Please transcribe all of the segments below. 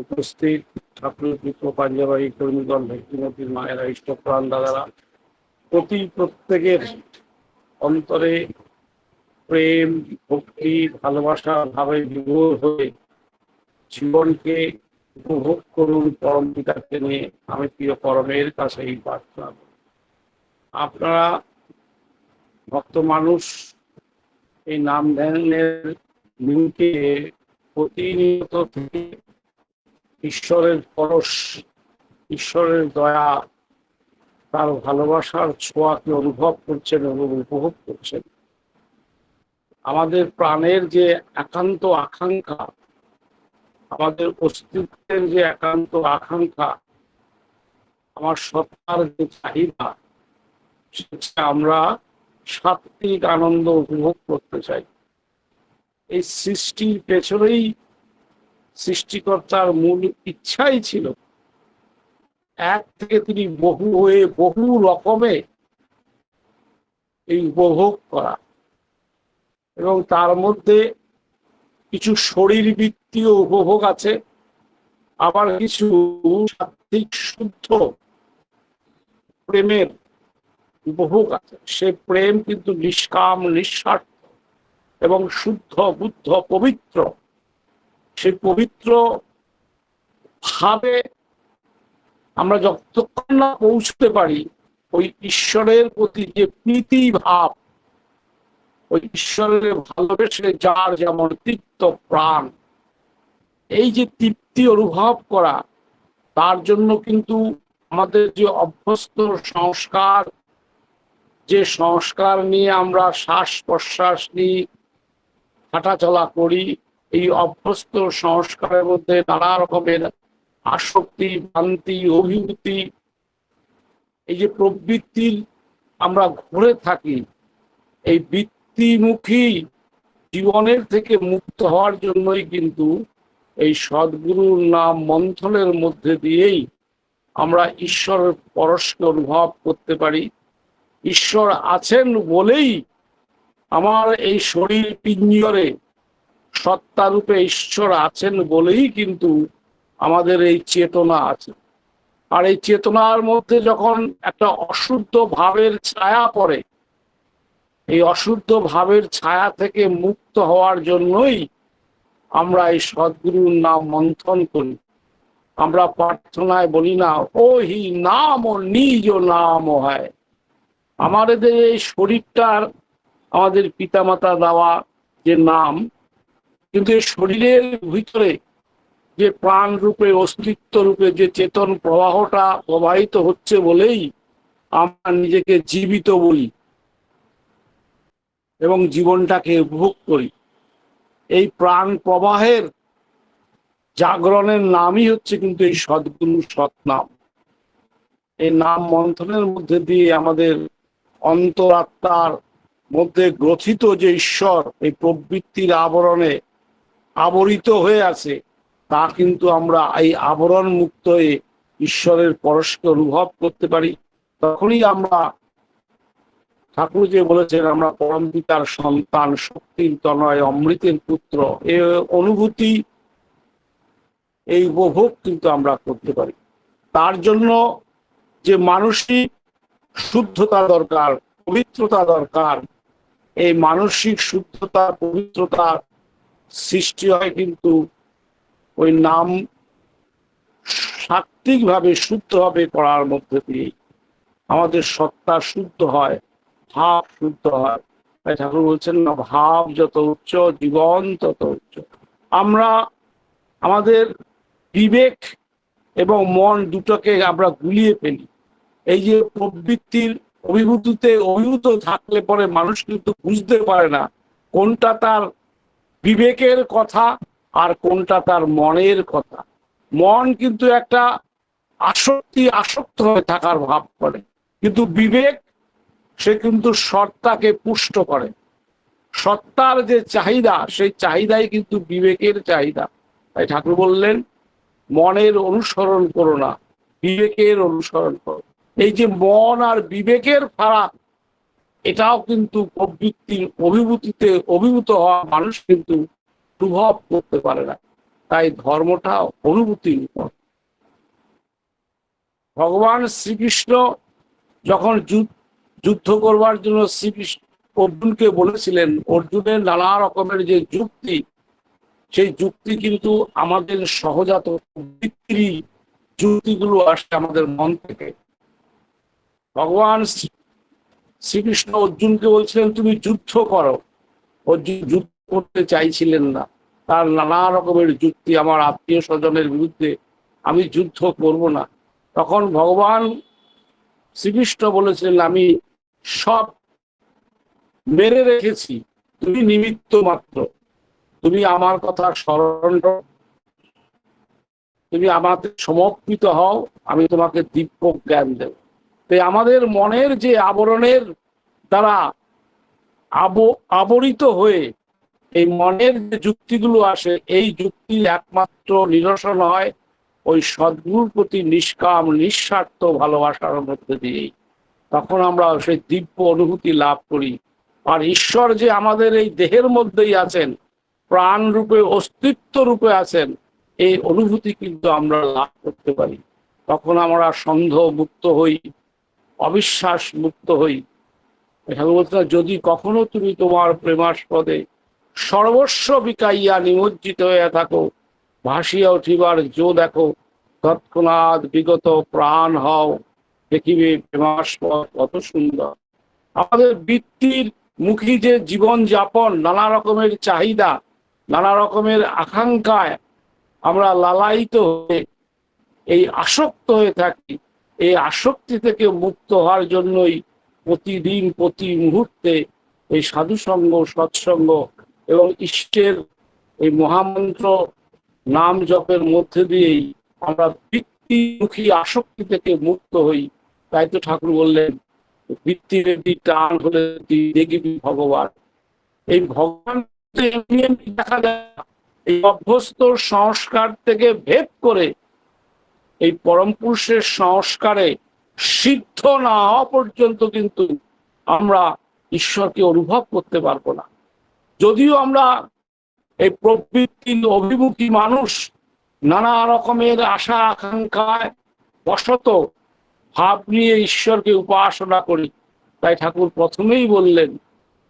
উপস্থিত ঠাকুরের পুত্র পাঞ্জাবাহী কর্মীগণ, ভক্তিমতীর মায়েরা, ইষ্টপ্রাণ দাদারা, প্রত্যেকের অন্তরে প্রেম, ভক্তি, ভালোবাসা ভাবে বিভোর হয়ে জীবনকে উপভোগ করুন পরম পিতাকে নিয়ে আমি প্রিয় পরমের কাছে এই প্রার্থনা করি। আপনারা ভক্ত মানুষ এই নাম ধ্যানের লিঙ্কে প্রতিনিয়ত থেকে ঈশ্বরের পরশ, ঈশ্বরের দয়া, তার ভালোবাসার ছোঁয়াকে অনুভব করছেন এবং উপভোগ করছেন। আমাদের প্রাণের যে একান্ত আকাঙ্ক্ষা, আমাদের অস্তিত্বের যে একান্ত আকাঙ্ক্ষা, আমার সত্তার যে চাহিদা, সেটা আমরা সাত্ত্বিক আনন্দ উপভোগ করতে চাই। এই সৃষ্টির পেছনেই সৃষ্টিকর্তার মূল ইচ্ছাই ছিল এক থেকে তিনি বহু হয়ে বহু রকমে এই উপভোগ করা, এবং তার মধ্যে কিছু শরীরবৃত্তীয় উপভোগ আছে, আবার কিছু সাত্ত্বিক শুদ্ধ প্রেমের উপভোগ আছে। সে প্রেম কিন্তু নিষ্কাম, নিঃস্বার্থ এবং শুদ্ধ, বুদ্ধ, পবিত্র। সেই পবিত্র ভাবে আমরা যতক্ষণ না পৌঁছতে পারি ওই ঈশ্বরের প্রতি যে প্রীতি ভাব, ওই ঈশ্বরের ভালোবেসে যার যেমন তৃপ্ত প্রাণ, এই যে তৃপ্তি অনুভব করা, তার জন্য কিন্তু আমাদের যে অভ্যস্ত সংস্কার, যে সংস্কার নিয়ে আমরা শ্বাস প্রশ্বাস নিয়ে হাঁটাচলা করি, এই অভ্যস্ত সংস্কারের মধ্যে নানা রকমের আসক্তি, ভ্রান্তি, অভিভূতি, এই যে প্রবৃত্তির আমরা ঘুরে থাকি, এই বৃত্তিমুখী জীবনের থেকে মুক্ত হওয়ার জন্যই কিন্তু এই সদ্গুরুর নাম মন্থনের মধ্যে দিয়েই আমরা ঈশ্বরের পরশকে অনুভব করতে পারি। ঈশ্বর আছেন বলেই আমার এই শরীর পিঞ্জরে সত্তারূপে ঈশ্বর আছেন বলেই কিন্তু আমাদের এই চেতনা আছে। আর এই চেতনার মধ্যে যখন একটা অশুদ্ধ ভাবের ছায়া পড়ে, এই অশুদ্ধ ভাবের ছায়া থেকে মুক্ত হওয়ার জন্যই আমরা এই সদ্গুরুর নাম মন্থন করি। আমরা প্রার্থনায় বলি না, ও হি নাম ও নিজ নাম হয়। আমাদের এই শরীরটার আমাদের পিতামাতা দেওয়া যে নাম, কিন্তু এই শরীরের ভিতরে যে প্রাণ রূপে, অস্তিত্ব রূপে যে চেতন প্রবাহটা প্রবাহিত হচ্ছে বলেই আমরা নিজেকে জীবিত বলি এবং জীবনটাকে উপভোগ করি। এই প্রাণ প্রবাহের জাগরণের নামই হচ্ছে কিন্তু এই সদ্গুরু সৎনাম। এই নাম মন্থনের মধ্যে দিয়ে আমাদের অন্তরাত্মার মধ্যে গ্রথিত যে ঈশ্বর এই প্রবৃত্তির আবরণে আবরিত হয়ে আছে, তা কিন্তু আমরা এই আবরণ মুক্ত হয়ে ঈশ্বরের পরশকে অনুভব করতে পারি। তখনই আমরা, ঠাকুর যে বলেছেন, আমরা পরম পিতার সন্তান, শক্তির তনয়, অমৃতের পুত্র, এই অনুভূতি, এই উপভোগ কিন্তু আমরা করতে পারি। তার জন্য যে মানসিক শুদ্ধতা দরকার, পবিত্রতা দরকার, এই মানসিক শুদ্ধতা, পবিত্রতার সৃষ্টি হয় কিন্তু ওই নাম সাত্ত্বিকভাবে, শুদ্ধভাবে করার মধ্যে দিয়ে আমাদের সত্তা শুদ্ধ হয়, ভাব শুদ্ধ হয়। তাই ঠাকুর বলছেন না, ভাব যত উচ্চ, জীবন তত উচ্চ। আমরা আমাদের বিবেক এবং মন দুটোকে আমরা গুলিয়ে ফেলি। এই যে প্রবৃত্তির অভিভূতিতে অভিভূত থাকলে পরে মানুষ কিন্তু বুঝতে পারে না কোনটা তার বিবেকের কথা আর কোনটা তার মনের কথা। মন কিন্তু একটা আসক্ত হয়ে থাকার ভাব করে, কিন্তু বিবেক সে কিন্তু সত্তাকে পুষ্ট করে। সত্তার যে চাহিদা, সেই চাহিদাই কিন্তু বিবেকের চাহিদা। তাই ঠাকুর বললেন, মনের অনুসরণ করো না, বিবেকের অনুসরণ করো। এই যে মন আর বিবেকের ফারাক, এটাও কিন্তু প্রবৃত্তির অভিভূতিতে অভিভূত হওয়া মানুষ কিন্তু অনুভব করতে পারে না। তাই ধর্মটা অনুভূতির উপর। ভগবান শ্রীকৃষ্ণ যখন যুদ্ধ করবার জন্য শ্রীকৃষ্ণ অর্জুনকে বলেছিলেন, অর্জুনের নানা রকমের যে যুক্তি, সেই যুক্তি কিন্তু আমাদের সহজাত বৃত্তির যুক্তিগুলো আসে আমাদের মন থেকে। ভগবান শ্রীকৃষ্ণ অর্জুনকে বলছিলেন তুমি যুদ্ধ করো, অর্জুন যুদ্ধ করতে চাইছিলেন না। তার নানা রকমের যুক্তি, আমার আত্মীয় স্বজনের বিরুদ্ধে আমি যুদ্ধ করব না। তখন ভগবান শ্রীকৃষ্ণ বলেছিলেন আমি সব মেরে রেখেছি, তুমি নিমিত্ত মাত্র, তুমি আমার কথা স্মরণ করো, তুমি আমাকে সমর্পিত হও, আমি তোমাকে দিব্য জ্ঞান দেব। তাই আমাদের মনের যে আবরণের দ্বারা আবরিত হয়ে এই মনের যে যুক্তিগুলো আসে, এই যুক্তির একমাত্র নিরসন হয় ওই সদ্গুরুর প্রতি নিষ্কাম নিঃস্বার্থ ভালোবাসার মধ্যে দিয়েই। তখন আমরা সেই দিব্য অনুভূতি লাভ করি। আর ঈশ্বর যে আমাদের এই দেহের মধ্যেই আছেন, প্রাণ রূপে অস্তিত্ব রূপে আছেন, এই অনুভূতি কিন্তু আমরা লাভ করতে পারি। তখন আমরা সন্দেহ মুক্ত হই, অবিশ্বাস মুক্ত হই। যদি কখনো তুমি তোমার প্রেমাস্পদে সর্বস্ব বিকাইয়া নিমজ্জিত হইয়া থাকো, ভাসিয়া উঠিবার জো দেখো, তৎক্ষণাৎ বিগত প্রাণ হও, দেখিবে প্রেমাস্পদ কত সুন্দর। আমাদের বৃত্তির মুখী যে জীবন যাপন, নানা রকমের চাহিদা, নানা রকমের আকাঙ্ক্ষায় আমরা লালায়িত হয়ে এই আসক্ত হয়ে থাকি। এই আসক্তি থেকে মুক্ত হওয়ার জন্যই প্রতিদিন প্রতি মুহূর্তে এই সাধুসঙ্গ, সৎসঙ্গ এবং ইষ্টের এই মহামন্ত্র নাম জপের মধ্যে দিয়েই আমরা বৃত্তিমুখী আসক্তি থেকে মুক্ত হই। তাই তো ঠাকুর বললেন বৃত্তির টান হলে দেখবি ভগবান। এই ভগবান দেখা যায় এই অভ্যস্ত সংস্কার থেকে ভেদ করে এই পরম পুরুষের সংস্কারে সিদ্ধ না হওয়া পর্যন্ত কিন্তু আমরা ঈশ্বরকে অনুভব করতে পারবো না। যদিও আমরা এই প্রবৃত্তির অভিমুখী মানুষ, নানা রকমের আশা আকাঙ্ক্ষায় বশত ভাব নিয়ে ঈশ্বরকে উপাসনা করি। তাই ঠাকুর প্রথমেই বললেন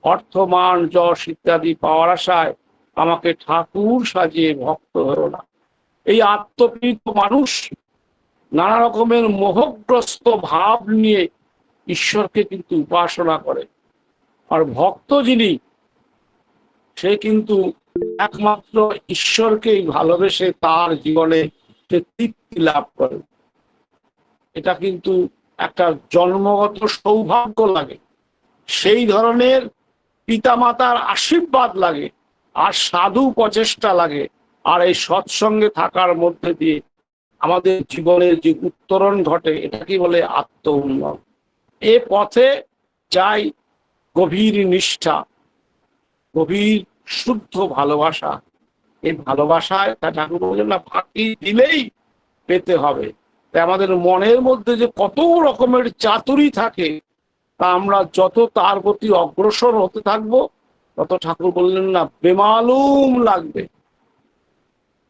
অর্থ মান যশ ইত্যাদি পাওয়ার আশায় আমাকে ঠাকুর সাজিয়ে ভক্ত হলো না। এই আত্মপ্রীত মানুষ নানা রকমের মোহগ্রস্ত ভাব নিয়ে ঈশ্বরকে কিন্তু উপাসনা করে। আর ভক্ত যিনি, সে কিন্তু একমাত্র ঈশ্বরকেই ভালোবেসে তার জীবনে সে তৃপ্তি লাভ করে। এটা কিন্তু একটা জন্মগত সৌভাগ্য লাগে, সেই ধরনের পিতামাতার আশীর্বাদ লাগে, আর সাধু প্রচেষ্টা লাগে, আর এই সৎসঙ্গে থাকার মধ্যে দিয়ে আমাদের জীবনের যে উত্তরণ ঘটে, এটা কি বলে আত্ম উন্নয়ন। এ পথে চাই গভীর নিষ্ঠা, গভীর শুদ্ধ ভালোবাসা। এই ভালোবাসায় তা ঠাকুর বলছেন না ফাঁকি দিলেই পেতে হবে। তাই আমাদের মনের মধ্যে যে কত রকমের চাতুরি থাকে, তা আমরা যত তার প্রতি অগ্রসর হতে থাকবো, তত ঠাকুর বললেন না বেমালুম লাগবে।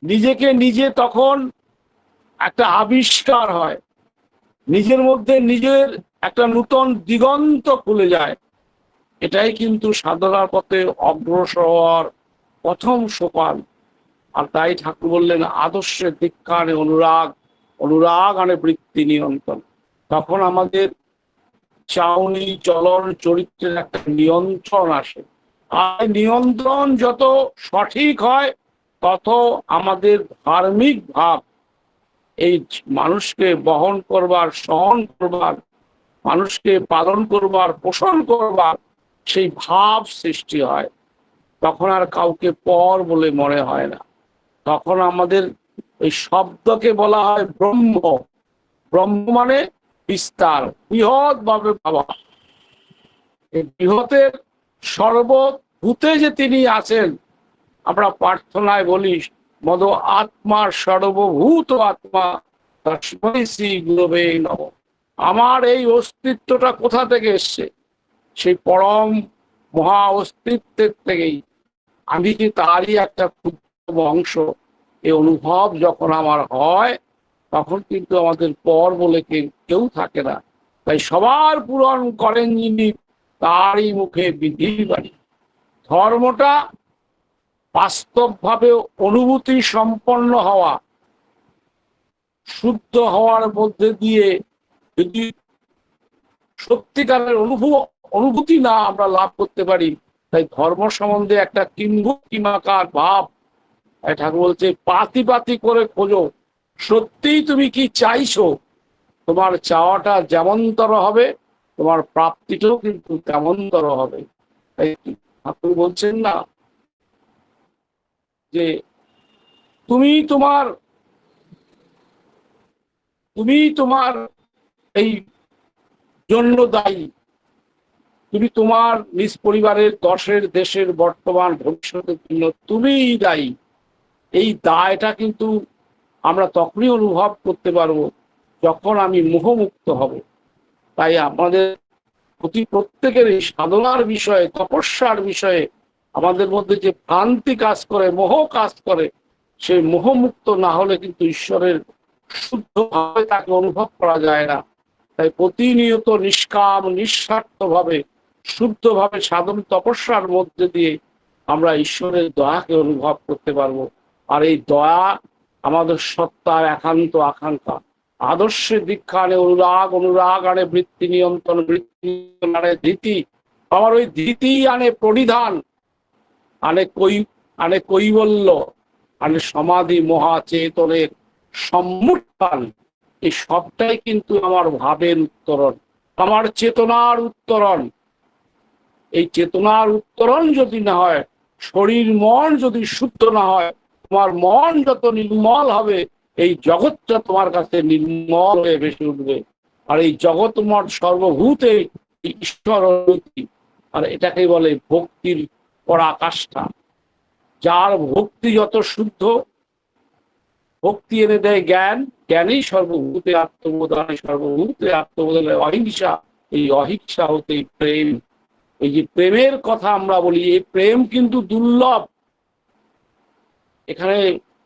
নিজেকে নিজে তখন একটা আবিষ্কার হয়, নিজের মধ্যে নিজের একটা নূতন দিগন্ত খুলে যায়। এটাই কিন্তু সাধনার পথে অগ্রসর হওয়ার প্রথম সোপান। আর তাই ঠাকুর বললেন আদর্শের দীক্ষা আনে অনুরাগ, অনুরাগ আনে বৃত্তি নিয়ন্ত্রণ। তখন আমাদের চাউনি চলন চরিত্রের একটা নিয়ন্ত্রণ আসে। আর নিয়ন্ত্রণ যত সঠিক হয়, তত আমাদের ধার্মিক ভাব, এই মানুষকে বহন করবার, সহন করবার, মানুষকে পালন করবার, পোষণ করবার সেই ভাব সৃষ্টি হয়। তখন আর কাউকে পর বলে মনে হয় না। তখন আমাদের এই শব্দকে বলা হয় ব্রহ্ম। ব্রহ্ম মানে বিস্তার, বৃহৎ ভাবে ভাবা। এই বৃহতের সর্বভূতে যে তিনি আছেন, আমরা প্রার্থনায় বলি মদ আত্মার সর্বভূত আত্মা তস্मै শ্রী গুরবে নমঃ। আমার এই অস্তিত্বটা কোথা থেকে এসছে? সেই পরম মহা অস্তিত্বের থেকেই। আমি কি তারই একটা ক্ষুদ্র অংশ? এই অনুভব যখন আমার হয় তখন কিন্তু আমাদের পর বলে কেউ থাকে না। তাই সবার পূরণ করেন যিনি তারই মুখে বিধির বাণী। ধর্মটা বাস্তবভাবে অনুভূতি সম্পন্ন হওয়া, শুদ্ধ হওয়ার মধ্যে দিয়ে যদি সত্যিকারের অনুভূতি না আমরা লাভ করতে পারি, তাই ধর্ম সম্বন্ধে একটা কিংবদন্তিমাকার ভাব। ঠাকুর বলছে পাতি পাতি করে খোঁজো, সত্যিই তুমি কি চাইছো, তোমার চাওয়াটা যেমনতর হবে তোমার প্রাপ্তিটাও কিন্তু তেমনতর হবে। তাই ঠাকুর বলছেন না যে তুমি তোমার এই জন্য দায়ী, তুমি তোমার নিজ পরিবারের, দেশের বর্তমান ভবিষ্যতের জন্য তুমিই দায়ী। এই দায়টা কিন্তু আমরা তখনই অনুভব করতে পারবো যখন আমি মোহমুক্ত হব। তাই আমাদের প্রত্যেকের এই সাধনার বিষয়ে, তপস্যার বিষয়ে আমাদের মধ্যে যে ভ্রান্তি কাজ করে, মোহ কাজ করে, সেই মোহমুক্ত না হলে কিন্তু ঈশ্বরের শুদ্ধভাবে তাকে অনুভব করা যায় না। তাই প্রতিনিয়ত নিষ্কাম নিঃস্বার্থভাবে শুদ্ধভাবে সাধন তপস্যার মধ্যে দিয়ে আমরা ঈশ্বরের দয়াকে অনুভব করতে পারবো। আর এই দয়া আমাদের সত্তার একান্ত আকাঙ্ক্ষা। আদর্শে দীক্ষা আনে অনুরাগ আনে বৃত্তি নিয়ন্ত্রণ, বৃত্তি আনে ধৃতি, আবার ওই ধৃতি আনে প্রণিধান, আনে কৈবল্য, আনে সমাধি, মহাচেতনের সম্মুখান। এই সবটাই কিন্তু আমার ভাবের উত্তরণ, আমার চেতনার উত্তরণ। এই চেতনার উত্তরণ যদি না হয়, শরীর মন যদি শুদ্ধ না হয়, তোমার মন যত নির্মল হবে এই জগৎটা তোমার কাছে নির্মল হয়ে ভেসে উঠবে। আর এই জগৎ তোমার সর্বভূতে ঈশ্বর অনুভূতি। আর এটাকে বলে ভক্তির পরাকাষ্ঠা। যার ভক্তি যত শুদ্ধ, ভক্তি এনে দেয় জ্ঞান, জ্ঞানেই সর্বভূতে আত্মবোধন, সর্বভূতে আত্মবোধন অহিংসা, এই অহিংসা হতে প্রেম। এই যে প্রেমের কথা আমরা বলি, এই প্রেম কিন্তু দুর্লভ। এখানে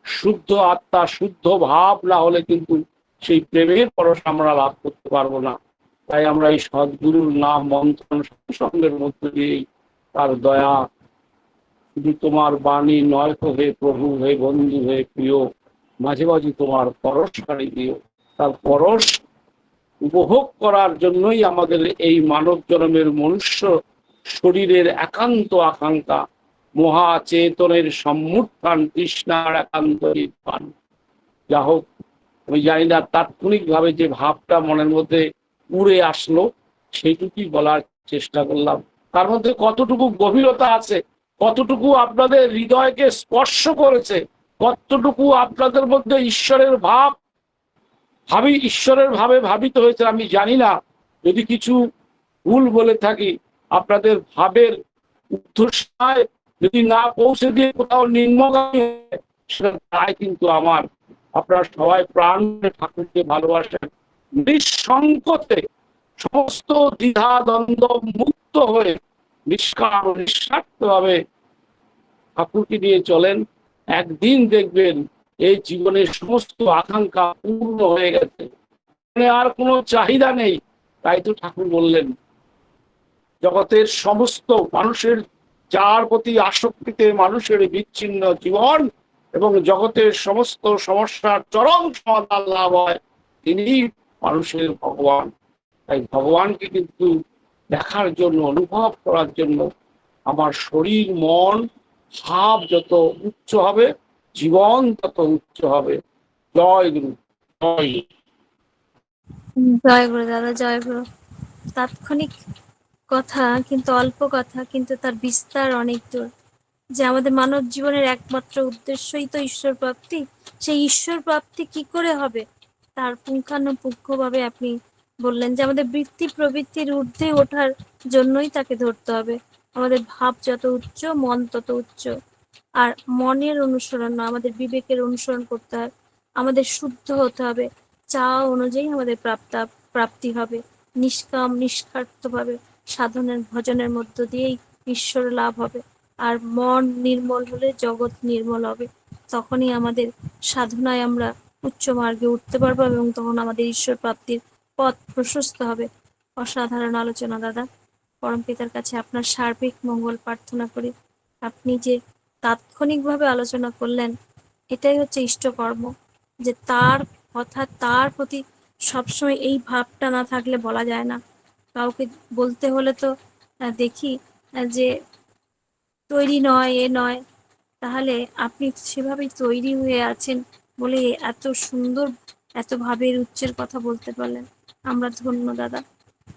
শুদ্ধ আত্মা, শুদ্ধ ভাব না হলে কিন্তু সেই প্রেমের পরশ আমরা লাভ করতে পারবো না। তাই আমরা এই সদ্গুরুর নাম মন্ত্রণ সঙ্গের মধ্যে দিয়ে তার দয়া, শুধু তোমার বাণী নয় তো হে প্রভু, হে বন্ধু, হে প্রিয়, মাঝে মাঝে তোমার পরশ কাড়ি দিও। তার পরশ উপভোগ করার জন্যই আমাদের এই মানব জন্মের মনুষ্য শরীরের একান্ত আকাঙ্ক্ষা, মহাচেতনের সম্মুখান, তৃষ্ণার একান্ত নির্বাণ। যা হোক, আমি জানি না তাৎক্ষণিক ভাবে যে ভাবটা মনের মধ্যে উড়ে আসলো সেইটুকুই বলার চেষ্টা করলাম। তার মধ্যে কতটুকু গভীরতা আছে, কতটুকু আপনাদের হৃদয়কে স্পর্শ করেছে, কতটুকু আপনাদের মধ্যে ঈশ্বরের ঈশ্বরের ভাবে ভাবিত হয়েছে আমি জানি না। যদি কিছু ভুল বলে থাকি, আপনাদের ভাবের উদ্ধর্ষায় যদি না পৌঁছে দিয়ে কোথাও নিম্নগামী, সেটা তাই কিন্তু আমার। আপনারা সবাই প্রাণ ঠাকুরকে ভালোবাসেন, নিঃসংকোচে সমস্ত দ্বিধা দ্বন্দ্ব মুক্ত হয়ে নিষ্কাম নিঃস্বার্থ ভাবে ঠাকুরকে নিয়ে চলেন। একদিন দেখবেন এই জীবনের সমস্ত আকাঙ্ক্ষা পূর্ণ হয়ে গেছে, আর কোনো চাহিদা নেই। তাই তো ঠাকুর বললেন জগতের সমস্ত মানুষের, যার প্রতি আসক্তিতে মানুষের বিচ্ছিন্ন জীবন এবং জগতের সমস্ত সমস্যার চরম সমাধান লাভ হয়, তিনি মানুষের ভগবান। তাই ভগবানকে কিন্তু দেখার জন্য, অনুভব করার জন্য আমার শরীর মন ভাব যত উচ্চ হবে, জীবন তত উচ্চ হবে। জয় গুরু, জয় জয় গুরু দাদা, জয় গুরু। তাৎক্ষণিক কথা, কিন্তু অল্প কথা, কিন্তু তার বিস্তার অনেক দূর। যে আমাদের মানব জীবনের একমাত্র উদ্দেশ্যই তো ঈশ্বর প্রাপ্তি। সেই ঈশ্বর প্রাপ্তি কি করে হবে তার পুঙ্খানুপুঙ্খভাবে আপনি বললেন যে আমাদের বৃত্তি প্রবৃত্তির ঊর্ধ্বে ওঠার জন্যই তাকে ধরতে হবে। আমাদের ভাব যত উচ্চ, মন তত উচ্চ। আর মনের অনুসরণ না, আমাদের বিবেকের অনুসরণ করতে হয়। আমাদের শুদ্ধ হতে হবে, চাওয়া অনুযায়ী আমাদের প্রাপ্তি হবে। নিষ্কাম নিঃস্বার্থভাবে সাধনের ভজনের মধ্য দিয়েই ঈশ্বর লাভ হবে। আর মন নির্মল হলে জগৎ নির্মল হবে। তখনই আমাদের সাধনায় আমরা উচ্চ মার্গে উঠতে পারবো এবং তখন আমাদের ঈশ্বর প্রাপ্তির পথ প্রশস্ত হবে। অসাধারণ আলোচনা দাদা। পরমপিতার কাছে আপনার সার্বিক মঙ্গল প্রার্থনা করি। আপনি যে তাৎক্ষণিকভাবে আলোচনা করলেন, এটাই হচ্ছে ইষ্টকর্ম, যে তার কথা, তার প্রতি সবসময় এই ভাবটা না থাকলে বলা যায় না। কাউকে বলতে হলে তো দেখি যে তৈরি নয়, এ নয়, তাহলে আপনি সেভাবেই তৈরি হয়ে আছেন বলে এত সুন্দর, এত ভাবের উচ্চের কথা বলতে পারলেন। আমরা ধন্য দাদা।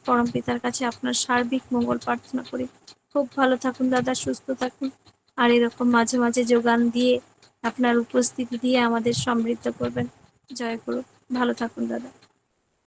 পরমপিতার কাছে আপনার সার্বিক মঙ্গল প্রার্থনা করি। খুব ভালো থাকুন দাদা, সুস্থ থাকুন, আর এরকম মাঝে মাঝে যোগান দিয়ে আপনার উপস্থিতি দিয়ে আমাদের সমৃদ্ধ করবেন। জয় গুরু। ভালো থাকুন দাদা।